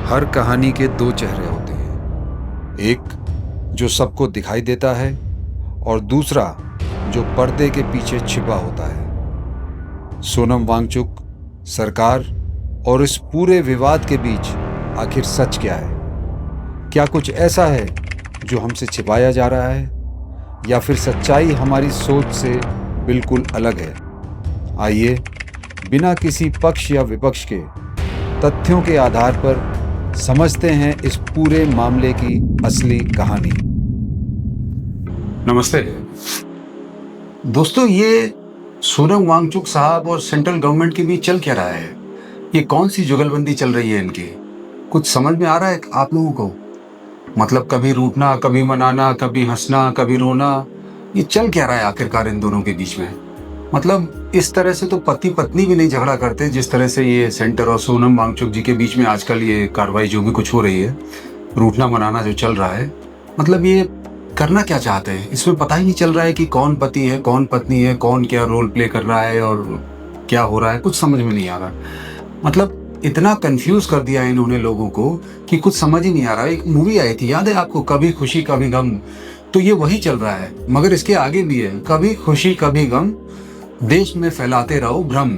हर कहानी के दो चेहरे होते हैं, एक जो सबको दिखाई देता है और दूसरा जो पर्दे के पीछे छिपा होता है। सोनम वांगचुक, सरकार और इस पूरे विवाद के बीच आखिर सच क्या है? क्या कुछ ऐसा है जो हमसे छिपाया जा रहा है, या फिर सच्चाई हमारी सोच से बिल्कुल अलग है? आइए, बिना किसी पक्ष या विपक्ष के तथ्यों के आधार पर समझते हैं इस पूरे मामले की असली कहानी। नमस्ते दोस्तों, ये सोनम वांगचुक साहब और सेंट्रल गवर्नमेंट के बीच चल क्या रहा है? ये कौन सी जुगलबंदी चल रही है इनकी? कुछ समझ में आ रहा है आप लोगों को? मतलब कभी रूठना, कभी मनाना, कभी हंसना, कभी रोना, ये चल क्या रहा है आखिरकार इन दोनों के बीच में? मतलब इस तरह से तो पति पत्नी भी नहीं झगड़ा करते जिस तरह से ये सेंटर और सोनम वांगचुक जी के बीच में आजकल ये कार्रवाई जो भी कुछ हो रही है, रूठना मनाना जो चल रहा है, मतलब ये करना क्या चाहते हैं? इसमें पता ही नहीं चल रहा है कि कौन पति है, कौन पत्नी है, कौन क्या रोल प्ले कर रहा है और क्या हो रहा है, कुछ समझ में नहीं आ रहा। मतलब इतना कंफ्यूज कर दिया है इन्होंने लोगों को कि कुछ समझ ही नहीं आ रहा। एक मूवी आई थी, याद है आपको, कभी खुशी कभी गम? तो ये वही चल रहा है, मगर इसके आगे भी है, कभी खुशी कभी गम, देश में फैलाते रहो भ्रम।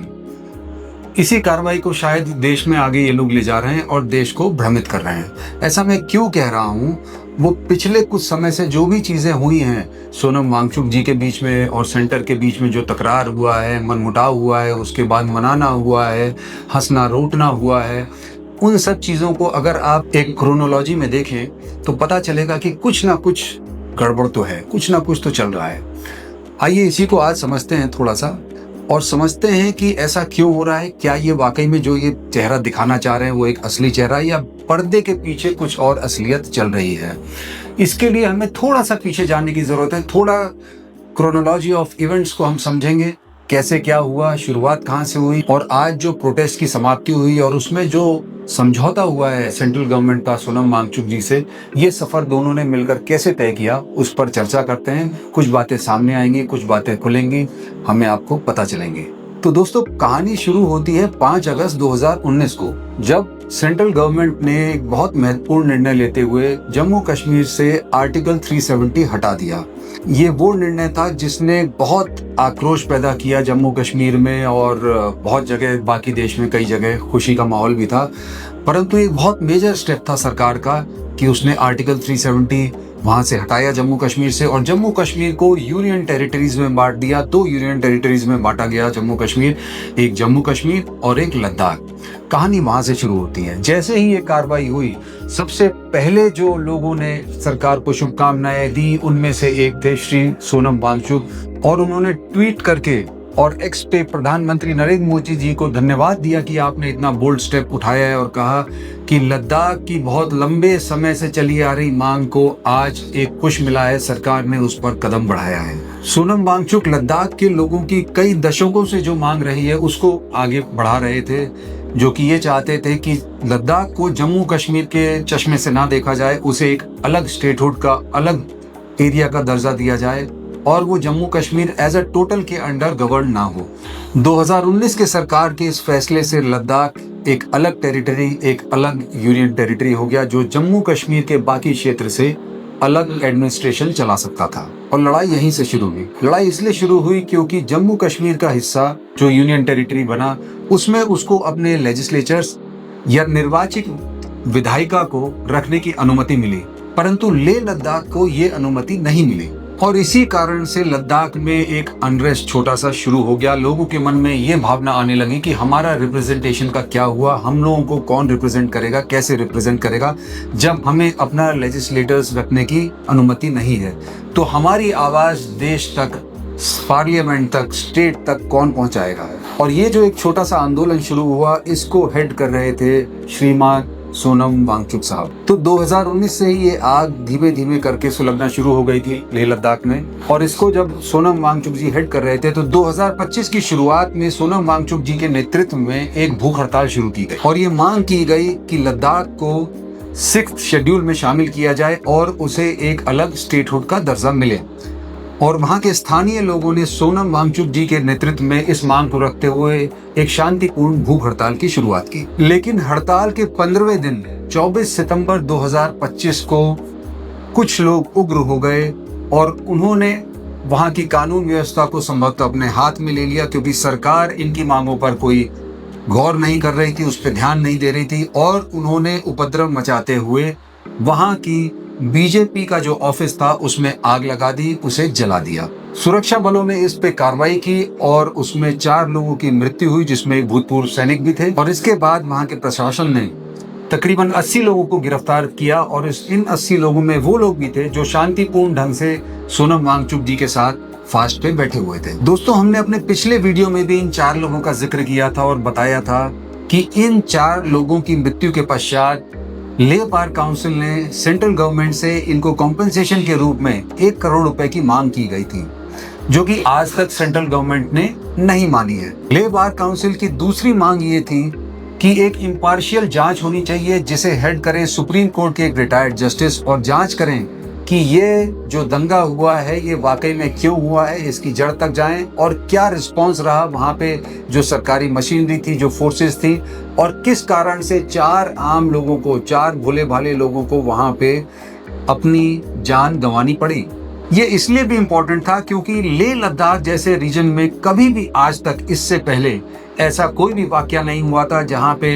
इसी कार्रवाई को शायद देश में आगे ये लोग ले जा रहे हैं और देश को भ्रमित कर रहे हैं। ऐसा मैं क्यों कह रहा हूँ? वो पिछले कुछ समय से जो भी चीजें हुई हैं सोनम वांगचुक जी के बीच में और सेंटर के बीच में, जो तकरार हुआ है, मनमुटाव हुआ है, उसके बाद मनाना हुआ है, हंसना रोटना हुआ है, उन सब चीजों को अगर आप एक क्रोनोलॉजी में देखें तो पता चलेगा कि कुछ ना कुछ गड़बड़ तो है, कुछ ना कुछ तो चल रहा है। आइए इसी को आज समझते हैं थोड़ा सा, और समझते हैं कि ऐसा क्यों हो रहा है। क्या ये वाकई में जो ये चेहरा दिखाना चाह रहे हैं वो एक असली चेहरा है, या पर्दे के पीछे कुछ और असलियत चल रही है? इसके लिए हमें थोड़ा सा पीछे जाने की जरूरत है। थोड़ा क्रोनोलॉजी ऑफ इवेंट्स को हम समझेंगे, कैसे क्या हुआ, शुरुआत कहाँ से हुई, और आज जो प्रोटेस्ट की समाप्ति हुई और उसमें जो समझौता हुआ है सेंट्रल गवर्नमेंट का सोनम वांगचुक जी से, ये सफर दोनों ने मिलकर कैसे तय किया, उस पर चर्चा करते हैं। कुछ बातें सामने आएंगी, कुछ बातें खुलेंगी, हमें आपको पता चलेंगी। तो दोस्तों, कहानी शुरू होती है 5 अगस्त 2019 को, जब सेंट्रल गवर्नमेंट ने एक बहुत महत्वपूर्ण निर्णय लेते हुए जम्मू कश्मीर से आर्टिकल 370 हटा दिया। ये वो निर्णय था जिसने बहुत आक्रोश पैदा किया जम्मू कश्मीर में, और बहुत जगह बाकी देश में कई जगह खुशी का माहौल भी था। परंतु एक बहुत मेजर स्टेप था सरकार का कि उसने आर्टिकल 370 वहां से हटाया जम्मू कश्मीर से, और जम्मू कश्मीर को यूनियन टेरिटरीज में बांट दिया। 2 यूनियन टेरिटरीज में बांटा गया जम्मू कश्मीर, एक जम्मू कश्मीर और एक लद्दाख। कहानी वहां से शुरू होती है। जैसे ही ये कार्रवाई हुई, सबसे पहले जो लोगों ने सरकार को शुभकामनाएं दी उनमें से एक थे श्री सोनम वांगचुक, और उन्होंने ट्वीट करके और एक्स पे प्रधानमंत्री नरेंद्र मोदी जी को धन्यवाद दिया कि आपने इतना बोल्ड स्टेप उठाया है, और कहा कि लद्दाख की बहुत लंबे समय से चली आ रही मांग को आज एक पुश मिला है, सरकार ने उस पर कदम बढ़ाया है। सोनम वांगचुक लद्दाख के लोगों की कई दशकों से जो मांग रही है उसको आगे बढ़ा रहे थे, जो कि ये चाहते थे कि लद्दाख को जम्मू कश्मीर के चश्मे से ना देखा जाए, उसे एक अलग स्टेटहुड का, अलग एरिया का दर्जा दिया जाए, और वो Jammu Kashmir as a total के अंडर गवर्न ना हो। 2019 के सरकार के इस फैसले से लद्दाख एक अलग टेरिटरी, एक अलग यूनियन टेरिटरी हो गया, जो जम्मू कश्मीर के बाकी क्षेत्र से अलग एडमिनिस्ट्रेशन चला सकता था। और लड़ाई यहीं से शुरू हुई। लड़ाई इसलिए शुरू हुई क्योंकि जम्मू कश्मीर का हिस्सा जो यूनियन टेरिटरी बना, उसमें उसको अपने लेजिस्लेचर्स या निर्वाचित विधायिका को रखने की अनुमति मिली, परंतु लेह लद्दाख को ये अनुमति नहीं मिली। और इसी कारण से लद्दाख में एक अनरेस्ट छोटा सा शुरू हो गया। लोगों के मन में ये भावना आने लगी कि हमारा रिप्रेजेंटेशन का क्या हुआ, हम लोगों को कौन रिप्रेजेंट करेगा, कैसे रिप्रेजेंट करेगा, जब हमें अपना लेजिस्लेटर्स रखने की अनुमति नहीं है। तो हमारी आवाज देश तक, पार्लियामेंट तक, स्टेट तक कौन पहुंचाएगा? और ये जो एक छोटा सा आंदोलन शुरू हुआ, इसको हेड कर रहे थे श्रीमान सोनम वांगचुक साहब। तो 2019 से ही ये आग धीमे धीमे करके सुलगना शुरू हो गई थी लेह लद्दाख में, और इसको जब सोनम वांगचुक जी हेड कर रहे थे तो 2025 की शुरुआत में सोनम वांगचुक जी के नेतृत्व में एक भूख हड़ताल शुरू की गई, और ये मांग की गई कि लद्दाख को 6th शेड्यूल में शामिल किया जाए और उसे एक अलग स्टेटहुड का दर्जा मिले। और वहां के स्थानीय लोगों ने सोनम वांगचुक जी के नेतृत्व में इस मांग को रखते हुए एक शांतिपूर्ण भूख हड़ताल की शुरुआत की। लेकिन हड़ताल के 15वें दिन 24 सितंबर 2025 को कुछ लोग उग्र हो गए और उन्होंने वहां की कानून व्यवस्था को संभवतः अपने हाथ में ले लिया, क्योंकि सरकार इनकी मांगों पर कोई गौर नहीं कर रही थी, उस पर ध्यान नहीं दे रही थी, और उन्होंने उपद्रव मचाते हुए वहां की बीजेपी का जो ऑफिस था उसमें आग लगा दी, उसे जला दिया। सुरक्षा बलों ने इस पे कार्रवाई की और उसमें 4 लोगों की मृत्यु हुई, जिसमें एक भूतपूर्व सैनिक भी थे। और इसके बाद वहां के प्रशासन ने तकरीबन 80 लोगों को गिरफ्तार किया और इन 80 लोगों में वो लोग भी थे जो शांतिपूर्ण ढंग से सोनम वांगचुक जी के साथ फास्ट पे बैठे हुए थे। दोस्तों, हमने अपने पिछले वीडियो में भी इन 4 लोगों का जिक्र किया था और बताया था कि इन 4 लोगों की मृत्यु के पश्चात लेह बार काउंसिल ने सेंट्रल गवर्नमेंट से इनको कॉम्पेंसेशन के रूप में 1 करोड़ रुपए की मांग की गई थी, जो कि आज तक सेंट्रल गवर्नमेंट ने नहीं मानी है। लेह बार काउंसिल की दूसरी मांग ये थी कि एक इम्पार्शियल जांच होनी चाहिए जिसे हेड करे सुप्रीम कोर्ट के एक रिटायर्ड जस्टिस, और जांच करें कि ये जो दंगा हुआ है ये वाकई में क्यों हुआ है, इसकी जड़ तक जाएं और क्या रिस्पांस रहा वहां पे, जो सरकारी मशीनरी थी, जो फोर्सेस थी, और किस कारण से 4 आम लोगों को, 4 भोले भाले लोगों को वहां पे अपनी जान गंवानी पड़ी। ये इसलिए भी इम्पोर्टेंट था क्योंकि लेह लद्दाख जैसे रीजन में कभी भी आज तक इससे पहले ऐसा कोई भी वाकया नहीं हुआ था जहां पे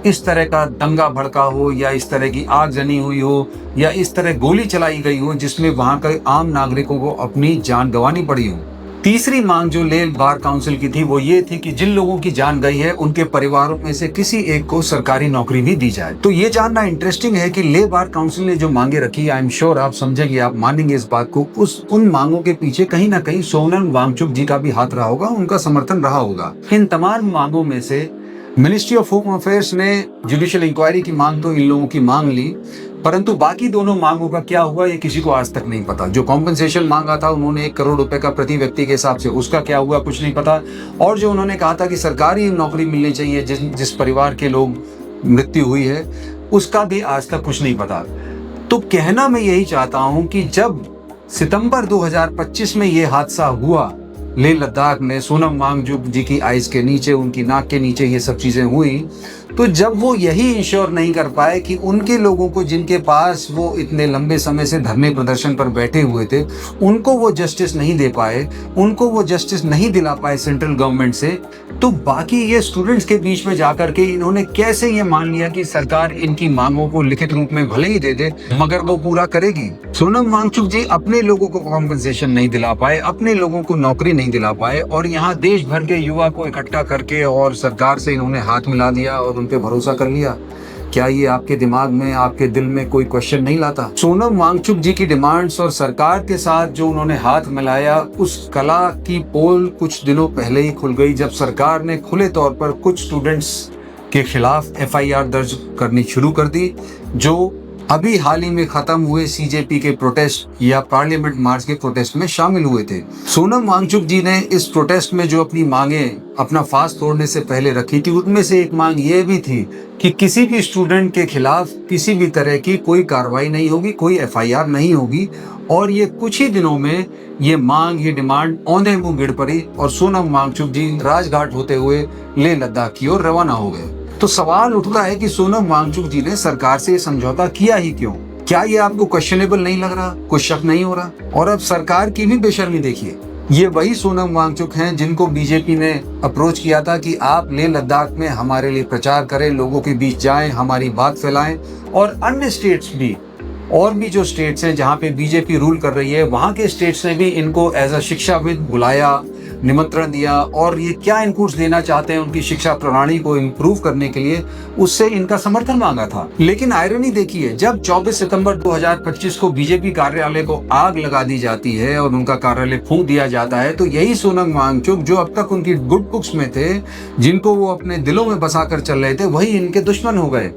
इस तरह का दंगा भड़का हो या इस तरह की आगजनी हुई हो या इस तरह गोली चलाई गई हो जिसमें वहां के आम नागरिकों को अपनी जान गंवानी पड़ी हो। तीसरी मांग जो लेह बार काउंसिल की थी वो ये थी कि जिन लोगों की जान गई है उनके परिवारों में से किसी एक को सरकारी नौकरी भी दी जाए। तो ये जानना इंटरेस्टिंग है कि लेह बार काउंसिल ने जो मांगे रखी, आई एम श्योर आप समझेंगे, आप मानेंगे इस बात को, उन मांगों के पीछे कहीं ना कहीं सोनम वांगचुक जी का भी हाथ रहा होगा, उनका समर्थन रहा होगा। इन तमाम मांगों में से मिनिस्ट्री ऑफ होम अफेयर्स ने जुडिशियल इंक्वायरी की मांग तो इन लोगों की मांग ली, परंतु बाकी दोनों मांगों का क्या हुआ ये किसी को आज तक नहीं पता। जो कॉम्पेंसेशन मांगा था उन्होंने 1 करोड़ रुपए का प्रति व्यक्ति के हिसाब से, उसका क्या हुआ कुछ नहीं पता। और जो उन्होंने कहा था कि सरकारी नौकरी मिलनी चाहिए जिस परिवार के लोग मृत्यु हुई है, उसका भी आज तक कुछ नहीं पता। तो कहना मैं यही चाहता हूं कि जब सितंबर 2025 में ये हादसा हुआ लेह लद्दाख में, सोनम वांगचुक जी की आइज के नीचे, उनकी नाक के नीचे ये सब चीजें हुई, तो जब वो यही इंश्योर नहीं कर पाए कि उनके लोगों को जिनके पास वो इतने लंबे समय से धरने प्रदर्शन पर बैठे हुए थे, उनको वो जस्टिस नहीं दे पाए, उनको वो जस्टिस नहीं दिला पाए सेंट्रल गवर्नमेंट से, तो बाकी ये स्टूडेंट्स के बीच में जाकर के इन्होंने कैसे ये मान लिया कि सरकार इनकी मांगों को लिखित रूप में भले ही दे दे मगर वो पूरा करेगी। सोनम वांगचुक जी अपने लोगों को कॉम्पेंसेशन नहीं दिला पाए, अपने लोगों को नौकरी नहीं दिला पाए, और यहाँ देश भर के युवा को इकट्ठा करके और सरकार से इन्होंने हाथ मिला दिया और उन पे भरोसा कर लिया। क्या ये आपके दिमाग में, आपके दिल में कोई क्वेश्चन नहीं लाता? सोनम वांगचुक जी की डिमांड्स और सरकार के साथ जो उन्होंने हाथ मिलाया, उस कला की पोल कुछ दिनों पहले ही खुल गई जब सरकार ने खुले तौर पर कुछ स्टूडेंट्स के खिलाफ FIR दर्ज करनी शुरू कर दी, जो अभी हाल ही में खत्म हुए CJP के प्रोटेस्ट या पार्लियामेंट मार्च के प्रोटेस्ट में शामिल हुए थे। सोनम वांगचुक जी ने इस प्रोटेस्ट में जो अपनी मांगे अपना फास्ट तोड़ने से पहले रखी थी, उनमें से एक मांग ये भी थी कि किसी भी स्टूडेंट के खिलाफ किसी भी तरह की कोई कार्रवाई नहीं होगी, कोई FIR नहीं होगी। और ये कुछ ही दिनों में ये मांग, ये डिमांड औंधे मुंह गिर पड़ी और सोनम वांगचुक जी राजघाट होते हुए लेह लद्दाख की ओर रवाना हो गए। तो सवाल उठता है कि सोनम वांगचुक जी ने सरकार से समझौता किया ही क्यों? क्या ये आपको क्वेश्चनेबल नहीं लग रहा? कुछ शक नहीं हो रहा? और अब सरकार की भी बेशर्मी देखिए। ये वही सोनम वांगचुक हैं जिनको बीजेपी ने अप्रोच किया था कि आप लेह लद्दाख में हमारे लिए प्रचार करें, लोगों के बीच जाएं, हमारी बात फैलाएं। और अन्य स्टेट्स भी, और भी जो स्टेट्स हैं जहां पे बीजेपी रूल कर रही है, वहां के स्टेट्स ने भी इनको एज अ शिक्षाविद बुलाया, निमंत्रण दिया, और ये क्या इनपुट्स देना चाहते हैं उनकी शिक्षा प्रणाली को इम्प्रूव करने के लिए, उससे इनका समर्थन मांगा था। लेकिन आयरनी देखिए, जब 24 सितंबर 2025 को बीजेपी कार्यालय को आग लगा दी जाती है और उनका कार्यालय फूंक दिया जाता है, तो यही सोनम वांगचुक जो अब तक उनकी गुड बुक्स में थे, जिनको वो अपने दिलों में बसा कर चल रहे थे, वही इनके दुश्मन हो गए।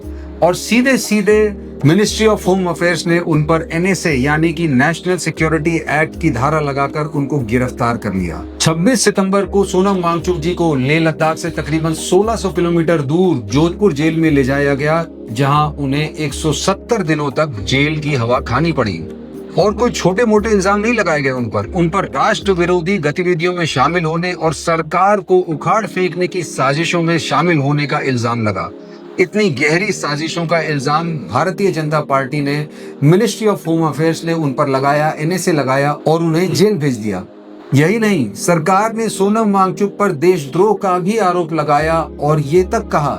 और सीधे सीधे मिनिस्ट्री ऑफ होम अफेयर्स ने उन पर NSA यानी कि नेशनल सिक्योरिटी एक्ट की धारा लगाकर उनको गिरफ्तार कर लिया। 26 सितंबर को सोनम वांगचुक जी को लेह लद्दाख से तकरीबन 1600 किलोमीटर दूर जोधपुर जेल में ले जाया गया, जहां उन्हें 170 दिनों तक जेल की हवा खानी पड़ी। और कोई छोटे मोटे इल्जाम नहीं लगाए गए उन पर राष्ट्र विरोधी गतिविधियों में शामिल होने और सरकार को उखाड़ फेंकने की साजिशों में शामिल होने का इल्जाम लगा। इतनी गहरी साजिशों का इल्जाम भारतीय जनता पार्टी ने, मिनिस्ट्री ऑफ होम अफेयर्स ने उन पर लगाया, एनएसए लगाया और उन्हें जेल भेज दिया। यही नहीं, सरकार ने सोनम वांगचुक पर देशद्रोह का भी आरोप लगाया और ये तक कहा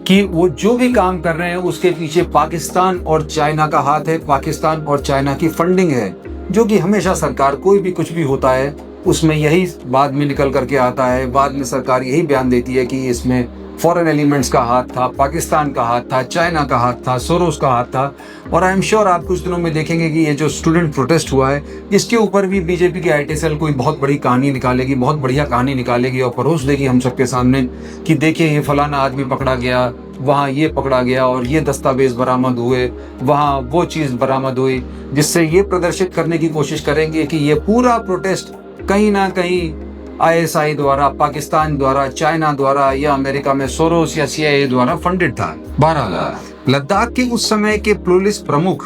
कि वो जो भी काम कर रहे हैं उसके पीछे पाकिस्तान और चाइना का हाथ है, पाकिस्तान और चाइना की फंडिंग है, जो कि हमेशा सरकार कोई भी कुछ भी होता है उसमें यही बाद में निकल करके आता है। बाद में सरकार यही बयान देती है कि इसमें फॉरेन एलिमेंट्स का हाथ था, पाकिस्तान का हाथ था, चाइना का हाथ था, सोरोस का हाथ था। और आई एम श्योर आप कुछ दिनों में देखेंगे कि ये जो स्टूडेंट प्रोटेस्ट हुआ है इसके ऊपर भी बीजेपी की आईटी सेल कोई बहुत बड़ी कहानी निकालेगी, बहुत बढ़िया कहानी निकालेगी और परोस देगी हम सबके सामने कि देखिए ये फलाना आदमी पकड़ा गया, वहाँ ये पकड़ा गया और ये दस्तावेज बरामद हुए, वहाँ वो चीज़ बरामद हुई, जिससे ये प्रदर्शित करने की कोशिश करेंगे कि ये पूरा प्रोटेस्ट कहीं ना कहीं आईएसआई द्वारा, पाकिस्तान द्वारा, चाइना द्वारा या अमेरिका में सोरोस या सीआईए द्वारा फंडेड था। बहरहाल लद्दाख के उस समय के पुलिस प्रमुख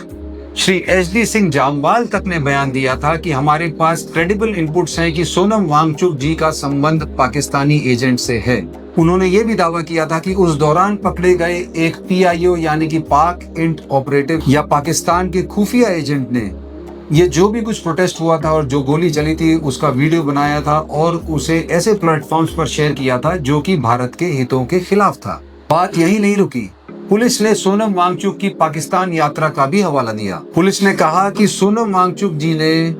श्री एचडी सिंह जामवाल तक ने बयान दिया था कि हमारे पास क्रेडिबल इनपुट्स हैं कि सोनम वांगचुक जी का संबंध पाकिस्तानी एजेंट से है। उन्होंने ये भी दावा किया था कि उस दौरान पकड़े गए एक पीआईओ यानी कि पाक इंट ऑपरेटिव या पाकिस्तान के खुफिया एजेंट ने ये जो भी कुछ प्रोटेस्ट हुआ था और जो गोली चली थी उसका वीडियो बनाया था और उसे ऐसे प्लेटफॉर्म्स पर शेयर किया था जो कि भारत के हितों के खिलाफ था। बात यही नहीं रुकी, पुलिस ने सोनम वांगचुक की पाकिस्तान यात्रा का भी हवाला दिया। पुलिस ने कहा कि सोनम वांगचुक जी ने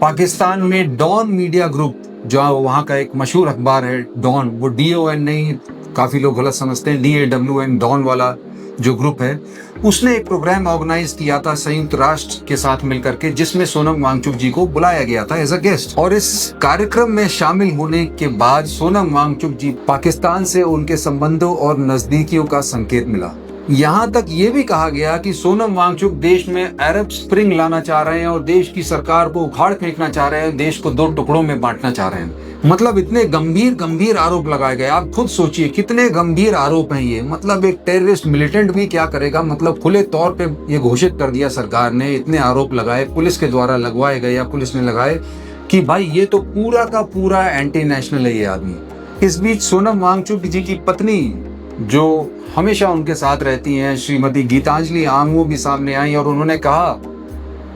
पाकिस्तान में डॉन मीडिया ग्रुप, जो वहाँ का एक मशहूर अखबार है डॉन, वो DON नहीं, काफी लोग गलत समझते हैं, DAWN, डॉन वाला जो ग्रुप है, उसने एक प्रोग्राम ऑर्गेनाइज किया था संयुक्त राष्ट्र के साथ मिलकर के, जिसमें सोनम वांगचुक जी को बुलाया गया था एज अ गेस्ट। और इस कार्यक्रम में शामिल होने के बाद सोनम वांगचुक जी पाकिस्तान से उनके संबंधों और नजदीकियों का संकेत मिला। यहाँ तक ये भी कहा गया कि सोनम वांगचुक देश में अरब स्प्रिंग लाना चाह रहे हैं और देश की सरकार को उखाड़ फेंकना चाह रहे हैं, देश को 2 टुकड़ों में बांटना चाह रहे हैं। मतलब इतने गंभीर आरोप लगाए गए। आप खुद सोचिए कितने गंभीर आरोप हैं ये। मतलब एक टेररिस्ट मिलिटेंट भी क्या करेगा, मतलब खुले तौर पे ये घोषित कर दिया सरकार ने, इतने आरोप लगाए, पुलिस के द्वारा लगवाए गए या पुलिस ने लगाए कि भाई ये तो पूरा का पूरा एंटी नेशनल है ये आदमी। इस बीच सोनम वांगचुक जी की पत्नी, जो हमेशा उनके साथ रहती हैं, श्रीमती गीतांजलि आंगमो भी सामने आई और उन्होंने कहा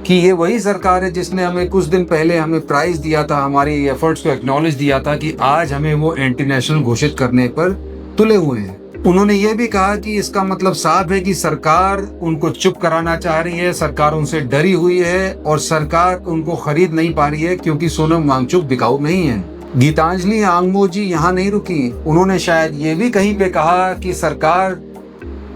कि ये वही सरकार है जिसने हमें कुछ दिन पहले हमें प्राइज दिया था, हमारी एफर्ट्स को एक्नॉलेज दिया था कि आज हमें वो एंटी नेशनल घोषित करने पर तुले हुए हैं। उन्होंने ये भी कहा कि इसका मतलब साफ है कि सरकार उनको चुप कराना चाह रही है, सरकार उनसे डरी हुई है और सरकार उनको खरीद नहीं पा रही है क्योंकि सोनम वांगचुक बिकाऊ नहीं है। गीतांजलि आंगमो जी यहाँ नहीं रुकी, उन्होंने शायद ये भी कहीं पे कहा कि सरकार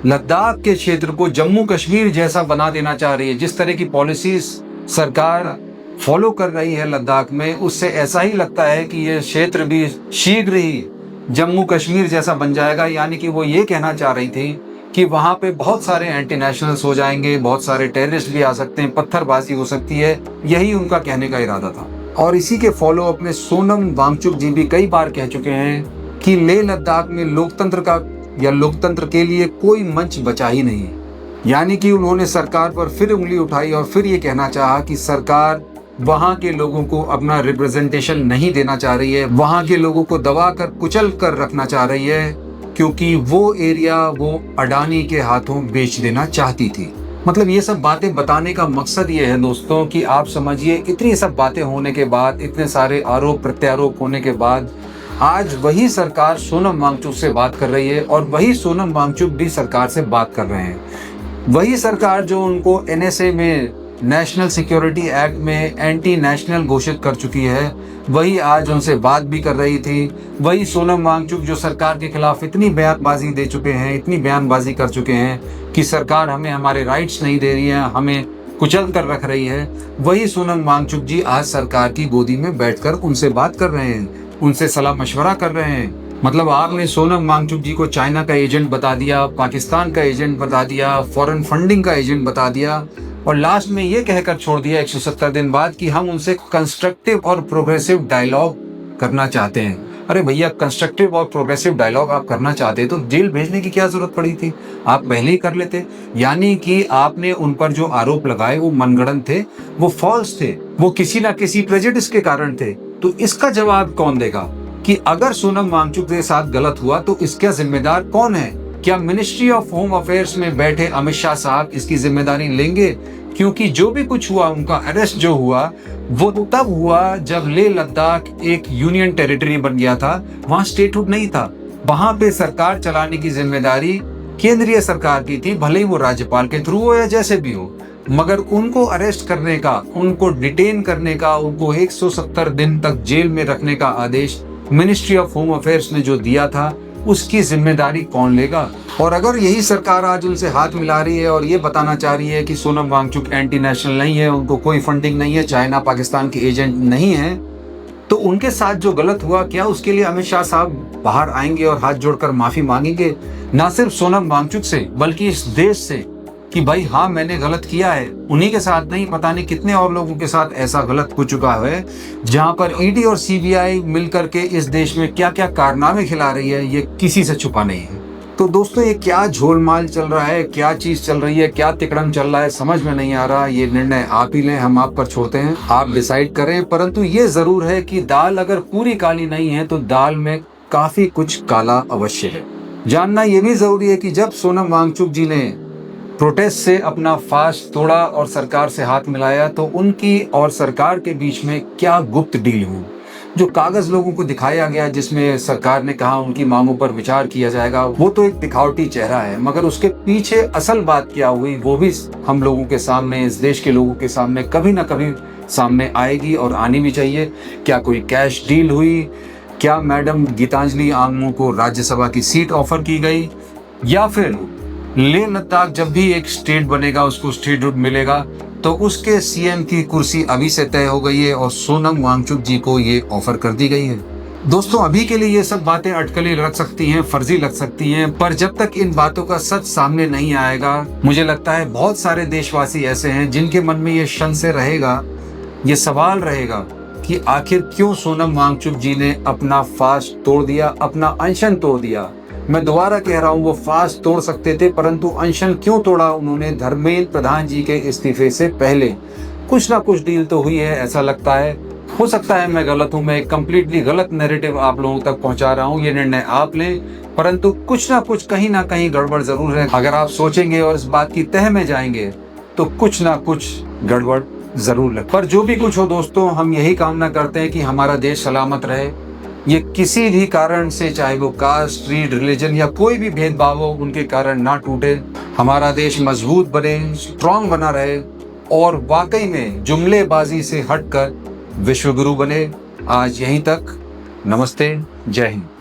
लद्दाख के क्षेत्र को जम्मू कश्मीर जैसा बना देना चाह रही है। जिस तरह की पॉलिसीज सरकार फॉलो कर रही है लद्दाख में, उससे ऐसा ही लगता है कि ये क्षेत्र भी शीघ्र ही जम्मू कश्मीर जैसा बन जाएगा। यानी कि वो ये कहना चाह रही थी कि वहाँ पे बहुत सारे एंटी नेशनल्स हो जाएंगे, बहुत सारे टेररिस्ट भी आ सकते हैं, पत्थरबाजी हो सकती है, यही उनका कहने का इरादा था। और इसी के फॉलो अप में सोनम वांगचुक जी भी कई बार कह चुके हैं कि लेह लद्दाख में लोकतंत्र के लिए कोई मंच बचा ही नहीं। यानी कि उन्होंने सरकार पर फिर उंगली उठाई और फिर ये कहना चाहा कि सरकार वहाँ के लोगों को अपना रिप्रेजेंटेशन नहीं देना चाह रही है, वहाँ के लोगों को दबा कर कुचल कर रखना चाह रही है, क्योंकि वो एरिया वो अडानी के हाथों बेच देना चाहती थी। मतलब ये सब बातें बताने का मकसद ये है दोस्तों कि आप समझिए, इतनी सब बातें होने के बाद, इतने सारे आरोप प्रत्यारोप होने के बाद, आज वही सरकार सोनम वांगचुक से बात कर रही है और वही सोनम वांगचुक भी सरकार से बात कर रहे हैं। वही सरकार जो उनको NSA में, नेशनल सिक्योरिटी एक्ट में एंटी नेशनल घोषित कर चुकी है, वही आज उनसे बात भी कर रही थी। वही सोनम वांगचुक जो सरकार के खिलाफ इतनी बयानबाजी दे चुके हैं, इतनी बयानबाजी कर चुके हैं कि सरकार हमें हमारे राइट्स नहीं दे रही है, हमें कुचल कर रख रही है, वही सोनम वांगचुक जी आज सरकार की गोदी में बैठकर उनसे बात कर रहे हैं, उनसे सलाह मशवरा कर रहे हैं। मतलब आपने सोनम वांगचुक जी को चाइना का एजेंट बता दिया, पाकिस्तान का एजेंट बता दिया, फॉरेन फंडिंग का एजेंट बता दिया और लास्ट में ये कहकर छोड़ दिया 170 दिन बाद कि हम उनसे कंस्ट्रक्टिव और प्रोग्रेसिव डायलॉग करना चाहते हैं। अरे भैया, कंस्ट्रक्टिव और प्रोग्रेसिव डायलॉग आप करना चाहते तो जेल भेजने की क्या जरूरत पड़ी थी? आप पहले ही कर लेते। यानी कि आपने उन पर जो आरोप लगाए वो मनगढ़ंत थे, वो फॉल्स थे, वो किसी ना किसी प्रेजुडिस के कारण थे। तो इसका जवाब कौन देगा कि अगर सोनम वांगचुक के साथ गलत हुआ तो इसका जिम्मेदार कौन है? क्या मिनिस्ट्री ऑफ होम अफेयर्स में बैठे अमित शाह साहब इसकी जिम्मेदारी लेंगे? क्योंकि जो भी कुछ हुआ, उनका अरेस्ट जो हुआ वो तब हुआ जब लेह लद्दाख एक यूनियन टेरिटरी बन गया था, वहां स्टेटहुड नहीं था। वहां पे सरकार चलाने की जिम्मेदारी केंद्रीय सरकार की थी, भले ही वो राज्यपाल के थ्रू हो या जैसे भी हो। मगर उनको अरेस्ट करने का, उनको डिटेन करने का, उनको 170 दिन तक जेल में रखने का आदेश मिनिस्ट्री ऑफ होम अफेयर्स ने जो दिया था, उसकी जिम्मेदारी कौन लेगा? और अगर यही सरकार आज उनसे हाथ मिला रही है और ये बताना चाह रही है कि सोनम वांगचुक एंटी नेशनल नहीं है, उनको कोई फंडिंग नहीं है, चाइना पाकिस्तान के एजेंट नहीं है, तो उनके साथ जो गलत हुआ, क्या उसके लिए अमित शाह साहब बाहर आएंगे और हाथ जोड़कर माफी मांगेंगे? ना सिर्फ सोनम वांगचुक से, बल्कि इस देश से, कि भाई हाँ मैंने गलत किया है। उन्हीं के साथ नहीं, पता नहीं कितने और लोगों के साथ ऐसा गलत हो चुका है, जहां पर ईडी और सीबीआई मिलकर के इस देश में क्या क्या कारनामे खिला रही है, ये किसी से छुपा नहीं है। तो दोस्तों, ये क्या झोलमाल चल रहा है, क्या चीज चल रही है, क्या तिकड़म चल रहा है, समझ में नहीं आ रहा। ये निर्णय आप ही लें, हम आप पर छोड़ते हैं, आप डिसाइड करें। परंतु ये जरूर है कि दाल अगर पूरी काली नहीं है तो दाल में काफी कुछ काला अवश्य है। जानना ये भी जरूरी है कि जब सोनम वांगचुक जी ने प्रोटेस्ट से अपना फास्ट तोड़ा और सरकार से हाथ मिलाया, तो उनकी और सरकार के बीच में क्या गुप्त डील हुई। जो कागज लोगों को दिखाया गया जिसमें सरकार ने कहा उनकी मांगों पर विचार किया जाएगा, वो तो एक दिखावटी चेहरा है, मगर उसके पीछे असल बात क्या हुई वो भी हम लोगों के सामने, इस देश के लोगों के सामने कभी ना कभी सामने आएगी और आनी भी चाहिए। क्या कोई कैश डील हुई? क्या मैडम गीतांजलि आंगमू को राज्यसभा की सीट ऑफर की गई? या फिर लेह लद्दाख जब भी एक स्टेट बनेगा, उसको स्टेटहुड मिलेगा, तो उसके सीएम की कुर्सी अभी से तय हो गई है और सोनम वांगचुक जी को ये ऑफर कर दी गई है। दोस्तों, अभी के लिए ये सब बातें अटकलें लग सकती हैं, फर्जी लग सकती हैं, पर जब तक इन बातों का सच सामने नहीं आएगा, मुझे लगता है बहुत सारे देशवासी ऐसे हैं जिनके मन में ये संशय रहेगा, ये सवाल रहेगा कि आखिर क्यों सोनम वांगचुक जी ने अपना फास्ट तोड़ दिया, अपना अनशन तोड़ दिया। मैं दोबारा कह रहा हूँ, वो फास्ट तोड़ सकते थे, परंतु अनशन क्यों तोड़ा उन्होंने? धर्मेंद्र प्रधान जी के इस्तीफे से पहले कुछ ना कुछ डील तो हुई है, ऐसा लगता है। हो सकता है मैं गलत हूँ, मैं एक कंप्लीटली गलत नैरेटिव आप लोगों तक पहुंचा रहा हूँ, ये निर्णय आप लें, परंतु कुछ ना कुछ कहीं ना कहीं गड़बड़ जरूर है। अगर आप सोचेंगे और इस बात की तह में जाएंगे तो कुछ ना कुछ गड़बड़ जरूर लगे। पर जो भी कुछ हो दोस्तों, हम यही कामना करते हैं कि हमारा देश सलामत रहे। ये किसी भी कारण से, चाहे वो कास्ट, क्रीड, रिलीजन या कोई भी भेदभाव हो, उनके कारण ना टूटे। हमारा देश मजबूत बने, स्ट्रांग बना रहे और वाकई में जुमलेबाजी से हटकर विश्वगुरु बने। आज यहीं तक। नमस्ते, जय हिंद।